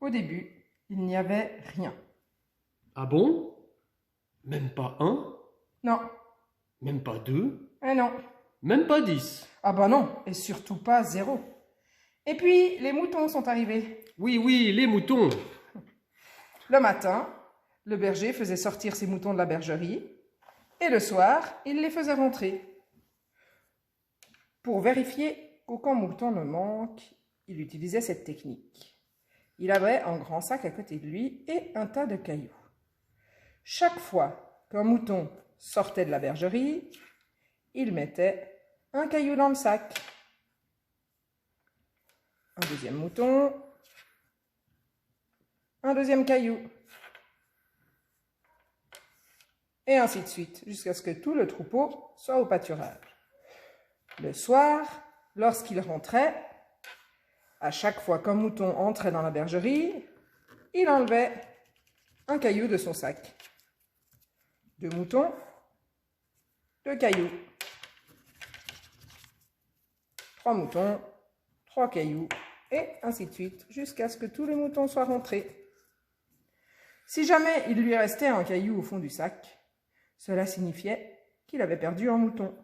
Au début, il n'y avait rien. Ah bon? Même pas un? Non, Même pas deux? non. Même pas 10? Ah bah non, et surtout pas 0. Et puis, les moutons sont arrivés. Oui, oui, les moutons. Le matin, le berger faisait sortir ses moutons de la bergerie, et le soir, il les faisait rentrer. Pour vérifier qu'aucun mouton ne manque, il utilisait cette technique. Il avait un grand sac à côté de lui et un tas de cailloux. Chaque fois qu'un mouton sortait de la bergerie, il mettait un caillou dans le sac. Un deuxième mouton, un deuxième caillou. Et ainsi de suite, jusqu'à ce que tout le troupeau soit au pâturage. Le soir, lorsqu'il rentrait, à chaque fois qu'un mouton entrait dans la bergerie, il enlevait un caillou de son sac. 2 moutons, 2 cailloux. 3 moutons, 3 cailloux, et ainsi de suite, jusqu'à ce que tous les moutons soient rentrés. Si jamais il lui restait un caillou au fond du sac, cela signifiait qu'il avait perdu un mouton.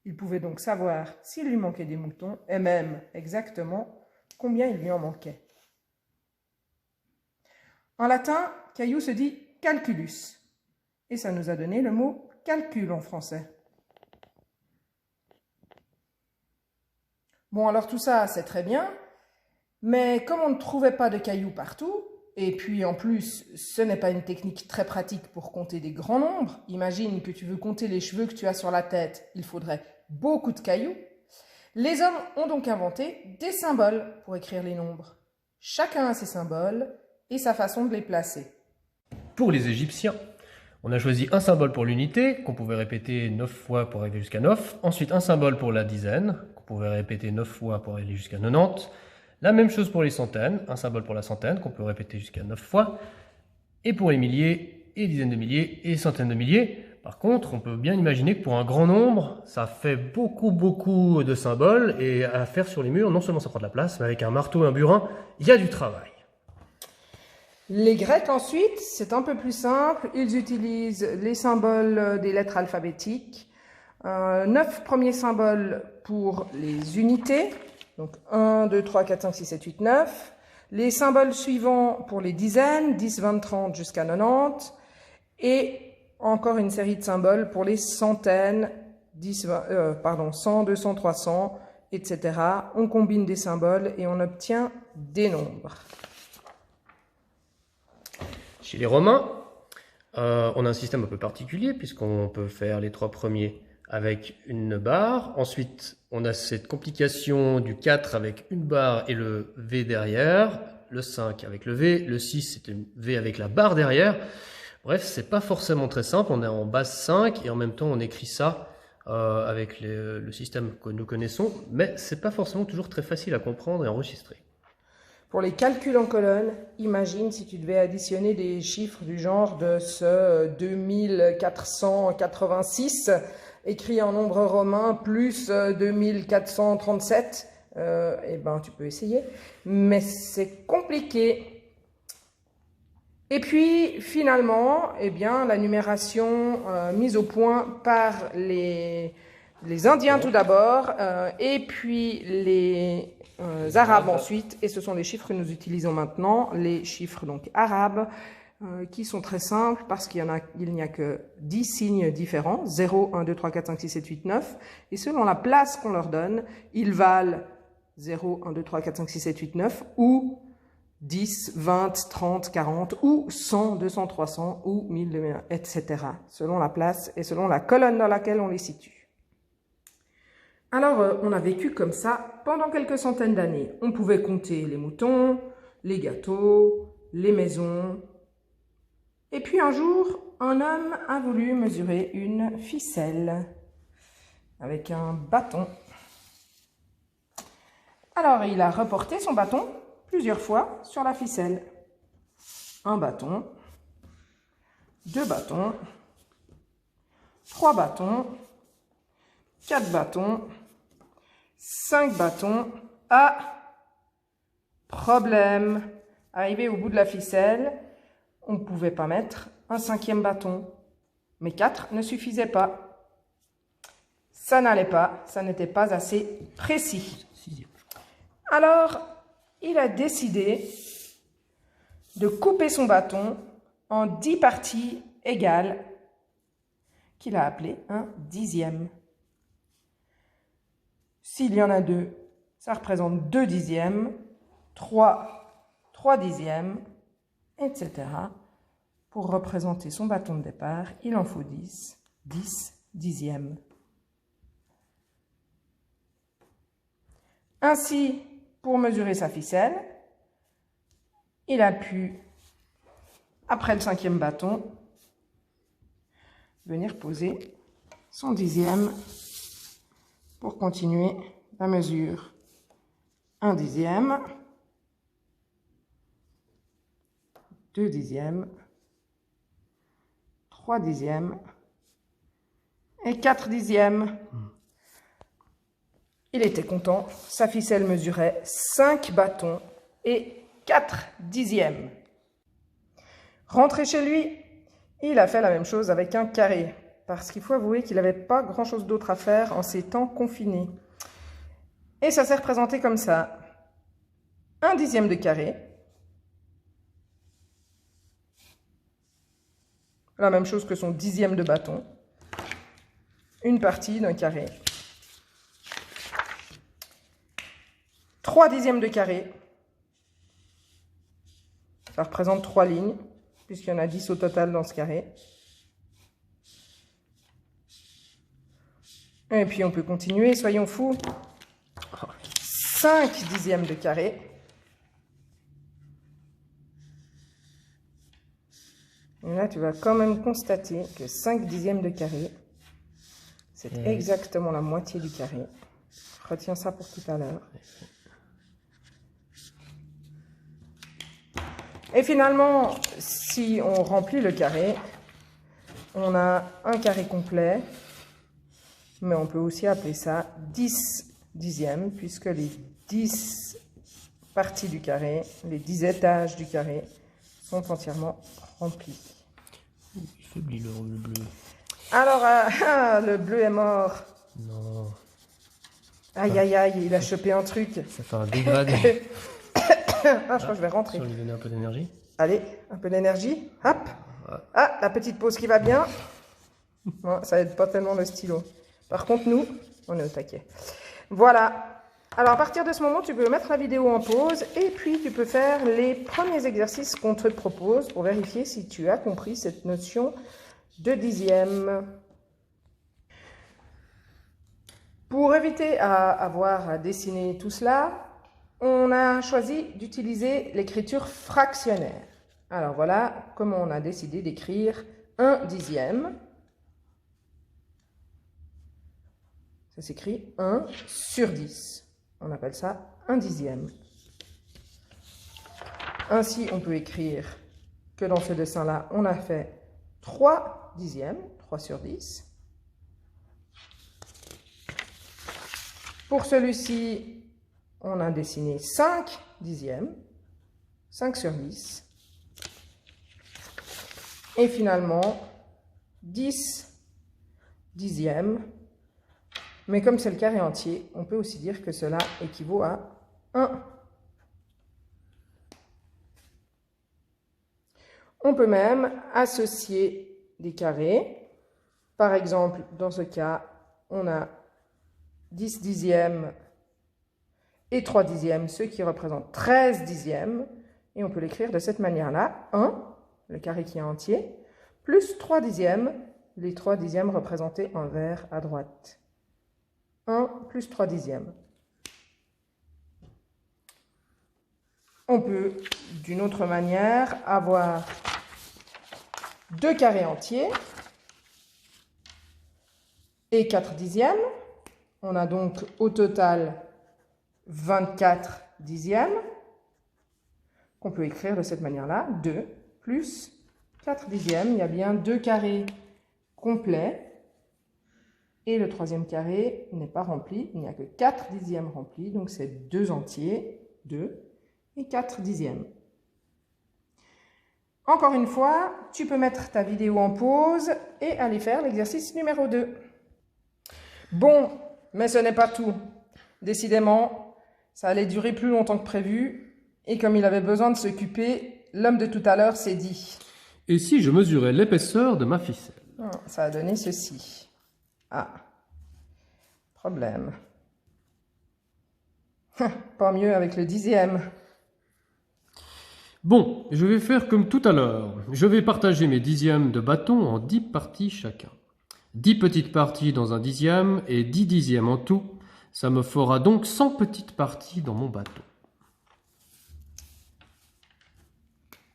Il pouvait donc savoir s'il lui manquait des moutons, et même exactement combien il lui en manquait. En latin, caillou se dit calculus, et ça nous a donné le mot calcul en français. Bon, alors tout ça, c'est très bien, mais comme on ne trouvait pas de cailloux partout, et puis en plus, ce n'est pas une technique très pratique pour compter des grands nombres, imagine que tu veux compter les cheveux que tu as sur la tête, il faudrait beaucoup de cailloux, les hommes ont donc inventé des symboles pour écrire les nombres. Chacun a ses symboles et sa façon de les placer. Pour les Égyptiens, on a choisi un symbole pour l'unité, qu'on pouvait répéter 9 fois pour arriver jusqu'à 9. Ensuite, un symbole pour la dizaine, qu'on pouvait répéter 9 fois pour aller jusqu'à 90. La même chose pour les centaines, un symbole pour la centaine, qu'on peut répéter jusqu'à 9 fois. Et pour les milliers, et dizaines de milliers, et centaines de milliers. Par contre, on peut bien imaginer que pour un grand nombre, ça fait beaucoup de symboles, et à faire sur les murs, non seulement ça prend de la place, mais avec un marteau et un burin, il y a du travail. Les Grecs ensuite, c'est un peu plus simple, ils utilisent les symboles des lettres alphabétiques. 9 premiers symboles pour les unités, donc 1, 2, 3, 4, 5, 6, 7, 8, 9. Les symboles suivants pour les dizaines, 10, 20, 30 jusqu'à 90. Et encore une série de symboles pour les centaines, 100, 200, 300, etc. On combine des symboles et on obtient des nombres. Chez les Romains, on a un système un peu particulier puisqu'on peut faire les 3 premiers avec une barre. Ensuite, on a cette complication du 4 avec une barre et le V derrière. Le 5 avec le V. Le 6, c'est une V avec la barre derrière. Bref, c'est pas forcément très simple. On est en base 5 et en même temps, on écrit ça avec le système que nous connaissons. Mais c'est pas forcément toujours très facile à comprendre et à enregistrer. Pour les calculs en colonne, imagine si tu devais additionner des chiffres du genre de ce 2486 écrit en nombre romain plus 2437. Eh ben, tu peux essayer, mais c'est compliqué. Et puis, finalement, eh bien, la numération mise au point par les Indiens tout d'abord, et puis les Arabes ensuite, et ce sont les chiffres que nous utilisons maintenant, les chiffres donc arabes, qui sont très simples parce qu'il n'y a que 10 signes différents, 0, 1, 2, 3, 4, 5, 6, 7, 8, 9, et selon la place qu'on leur donne, ils valent 0, 1, 2, 3, 4, 5, 6, 7, 8, 9, ou 10, 20, 30, 40, ou 100, 200, 300, ou 1000, etc., selon la place et selon la colonne dans laquelle on les situe. Alors, on a vécu comme ça pendant quelques centaines d'années. On pouvait compter les moutons, les gâteaux, les maisons. Et puis un jour, un homme a voulu mesurer une ficelle avec un bâton. Alors, il a reporté son bâton plusieurs fois sur la ficelle. Un bâton, 2 bâtons, 3 bâtons, 4 bâtons, 5 bâtons. Ah, Problème. Arrivé au bout de la ficelle, on ne pouvait pas mettre un 5e bâton. Mais 4 ne suffisait pas. Ça n'allait pas, ça n'était pas assez précis. Alors, il a décidé de couper son bâton en 10 parties égales qu'il a appelées un 10e. S'il y en a 2, ça représente 2 dixièmes, 3 dixièmes, etc. Pour représenter son bâton de départ, il en faut 10 dixièmes. Ainsi, pour mesurer sa ficelle, il a pu, après le 5e bâton, venir poser son 10e pour continuer la mesure. 1 dixième, 2 dixièmes, 3 dixièmes et 4 dixièmes. Il était content, sa ficelle mesurait 5 bâtons et 4 dixièmes. Rentré chez lui, il a fait la même chose avec un carré, parce qu'il faut avouer qu'il n'avait pas grand-chose d'autre à faire en ces temps confinés. Et ça s'est représenté comme ça. 1 dixième de carré. La même chose que son 10e de bâton. Une partie d'un carré. 3 dixièmes de carré. Ça représente 3 lignes, puisqu'il y en a 10 au total dans ce carré. Et puis on peut continuer, soyons fous. 5 dixièmes de carré. Et là, tu vas quand même constater que 5 dixièmes de carré, c'est exactement la moitié du carré. Retiens ça pour tout à l'heure. Et finalement, si on remplit le carré, on a un carré complet, mais on peut aussi appeler ça 10 dixièmes, puisque les 10 parties du carré, les 10 étages du carré, sont entièrement remplis. Il faiblit le bleu. Alors, le bleu est mort. Non. Aïe, aïe, aïe, il a chopé un truc. Ça fait un dégradé. Ah, je crois que je vais rentrer. Si on lui donnait un peu d'énergie. Allez, un peu d'énergie. Hop. Ah, la petite pause qui va bien. Bon, ça aide pas tellement le stylo. Par contre, nous, on est au taquet. Voilà. Alors, à partir de ce moment, tu peux mettre la vidéo en pause et puis tu peux faire les premiers exercices qu'on te propose pour vérifier si tu as compris cette notion de dixième. Pour éviter à avoir à dessiner tout cela, on a choisi d'utiliser l'écriture fractionnaire. Alors voilà comment on a décidé d'écrire 1 dixième. Ça s'écrit 1 sur 10. On appelle ça 1 dixième. Ainsi, on peut écrire que dans ce dessin-là, on a fait 3 dixièmes, 3 sur 10. Pour celui-ci, on a dessiné 5 dixièmes, 5 sur 10. Et finalement, 10 dixièmes. Mais comme c'est le carré entier, on peut aussi dire que cela équivaut à 1. On peut même associer des carrés. Par exemple, dans ce cas, on a 10 dixièmes et 3 dixièmes, ce qui représente 13 dixièmes. Et on peut l'écrire de cette manière-là. 1, le carré qui est entier, plus 3 dixièmes, les 3 dixièmes représentés en vert à droite. 1 plus 3 dixièmes. On peut, d'une autre manière, avoir 2 carrés entiers et 4 dixièmes. On a donc au total 24 dixièmes qu'on peut écrire de cette manière-là. 2 plus 4 dixièmes. Il y a bien 2 carrés complets. Et le troisième carré n'est pas rempli. Il n'y a que 4 dixièmes remplis. Donc c'est 2 entiers. 2. et 4 dixièmes. Encore une fois, tu peux mettre ta vidéo en pause et aller faire l'exercice numéro 2. Bon, mais ce n'est pas tout. Décidément, ça allait durer plus longtemps que prévu. Et comme il avait besoin de s'occuper, l'homme de tout à l'heure s'est dit... Et si je mesurais l'épaisseur de ma ficelle? Ça a donné ceci. Ah, problème. Pas mieux avec le dixième. Bon, je vais faire comme tout à l'heure. Je vais partager mes dixièmes de bâton en 10 parties chacun. 10 petites parties dans un dixième et 10 dixièmes en tout. Ça me fera donc 100 petites parties dans mon bâton.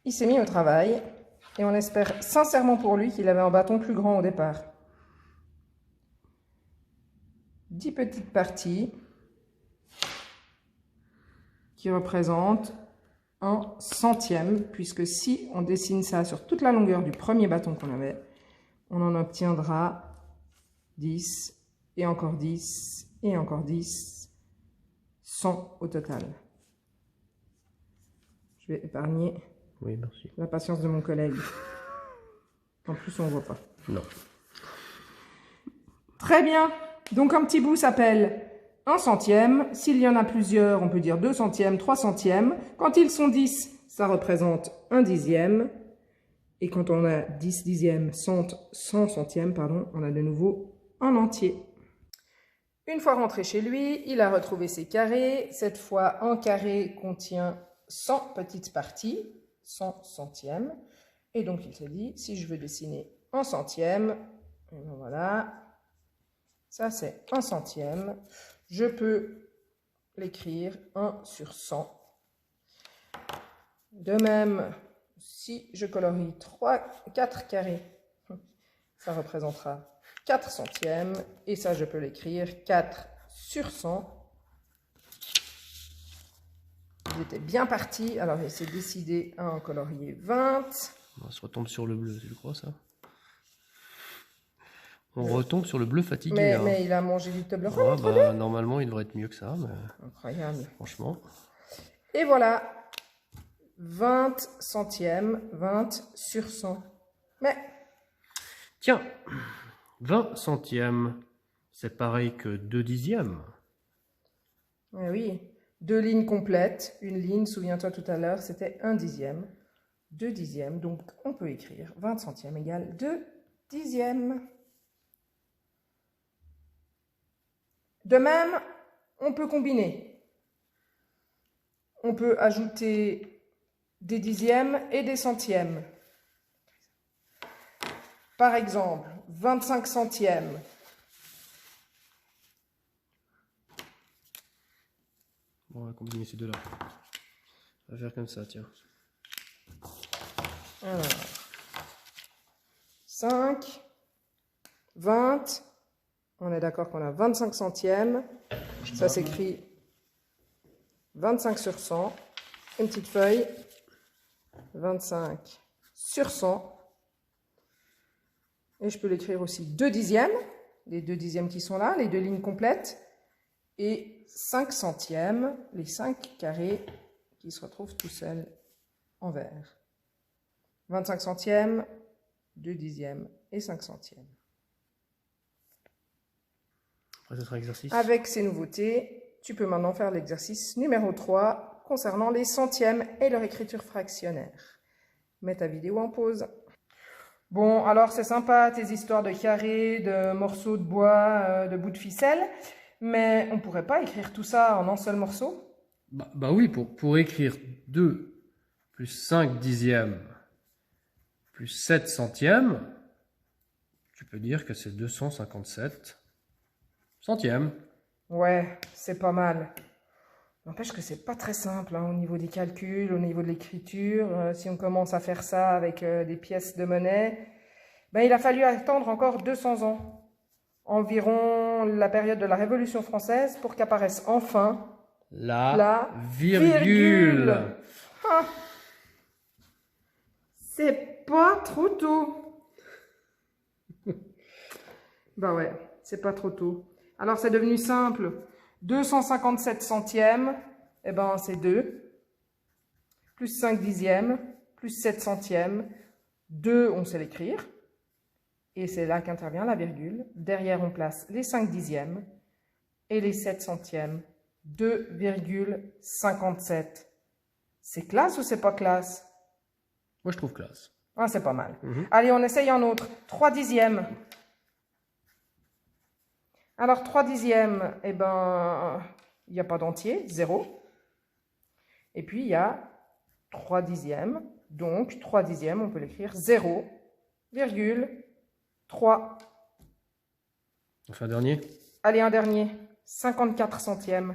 Il s'est mis au travail et on espère sincèrement pour lui qu'il avait un bâton plus grand au départ. 10 petites parties qui représentent un centième, puisque si on dessine ça sur toute la longueur du premier bâton qu'on avait, on en obtiendra 10, et encore 10, et encore 10, 100 au total. Je vais épargner la patience de mon collègue. En plus, on ne voit pas. Non. Très bien. Donc, un petit bout s'appelle 1 centième. S'il y en a plusieurs, on peut dire 2 centièmes, 3 centièmes. Quand ils sont 10, ça représente 1 dixième. Et quand on a 10 dixièmes, 100 centièmes, pardon, on a de nouveau un entier. Une fois rentré chez lui, il a retrouvé ses carrés. Cette fois, un carré contient 100 petites parties, 100 centièmes. Et donc, il s'est dit, si je veux dessiner 1 centième, et ben voilà, ça c'est 1 centième. Je peux l'écrire 1 sur 100. De même, si je colorie 4 carrés, ça représentera 4 centièmes. Et ça, je peux l'écrire 4 sur 100. Il était bien parti. Alors, il s'est décidé à en colorier 20. On se retombe sur le bleu, tu le crois, ça? On retombe sur le bleu fatigué. Mais il a mangé du Toblerone. Ah, bah, normalement, il devrait être mieux que ça. Mais... Incroyable. Franchement. Et voilà. 20 centièmes, 20 sur 100. Mais... Tiens, 20 centièmes, c'est pareil que 2 dixièmes. Eh oui, 2 lignes complètes. Une ligne, souviens-toi tout à l'heure, c'était 1 dixième. 2 dixièmes, donc on peut écrire 20 centièmes égale 2 dixièmes. De même, on peut combiner. On peut ajouter des dixièmes et des centièmes. Par exemple, 25 centièmes. Bon, on va combiner ces deux-là. On va faire comme ça, tiens. Alors, 5, 20, on est d'accord qu'on a 25 centièmes, ça s'écrit 25 sur 100, une petite feuille, 25 sur 100, et je peux l'écrire aussi 2 dixièmes, les 2 dixièmes qui sont là, les 2 lignes complètes, et 5 centièmes, les 5 carrés qui se retrouvent tout seuls en vert. 25 centièmes, 2 dixièmes et 5 centièmes. Après, ce sera exercice. Avec ces nouveautés, tu peux maintenant faire l'exercice numéro 3 concernant les centièmes et leur écriture fractionnaire. Mets ta vidéo en pause. Bon, alors c'est sympa tes histoires de carrés, de morceaux de bois, de bouts de ficelle, mais on pourrait pas écrire tout ça en un seul morceau? Bah oui, pour écrire 2 plus 5 dixièmes plus 7 centièmes, tu peux dire que c'est 257 centièmes. Ouais, c'est pas mal. N'empêche que c'est pas très simple hein, au niveau des calculs, au niveau de l'écriture. Si on commence à faire ça avec des pièces de monnaie, ben, il a fallu attendre encore 200 ans, environ la période de la Révolution française, pour qu'apparaisse enfin la virgule. Ah. C'est pas trop tôt. Ben ouais, c'est pas trop tôt. Alors c'est devenu simple. 257 centièmes, eh ben c'est 2. plus 5 dixièmes, plus 7 centièmes. 2, on sait l'écrire. Et c'est là qu'intervient la virgule. Derrière, on place les 5 dixièmes et les 7 centièmes. 2,57. C'est classe ou c'est pas classe? Moi, je trouve classe. Ah, c'est pas mal. Allez, on essaye un autre. 3 dixièmes. Alors, 3 dixièmes, eh ben, il n'y a pas d'entier, 0. Et puis, il y a 3 dixièmes. Donc, 3 dixièmes, on peut l'écrire 0,3. On fait un dernier? Allez, un dernier. 54 centièmes.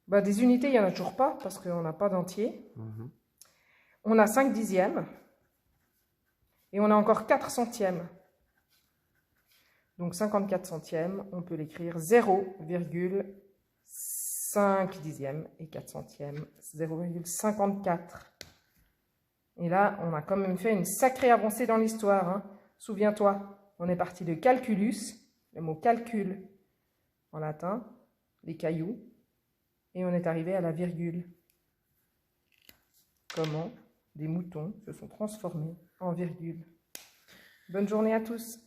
Bah, des unités, il n'y en a toujours pas parce qu'on n'a pas d'entier. On a 5 dixièmes. Et on a encore 4 centièmes. Donc 54 centièmes, on peut l'écrire 0,5 dixièmes et 4 centièmes, 0,54. Et là, on a quand même fait une sacrée avancée dans l'histoire. Hein. Souviens-toi, on est parti de calculus, le mot calcul en latin, les cailloux, et on est arrivé à la virgule. Comment des moutons se sont transformés en virgule. Bonne journée à tous.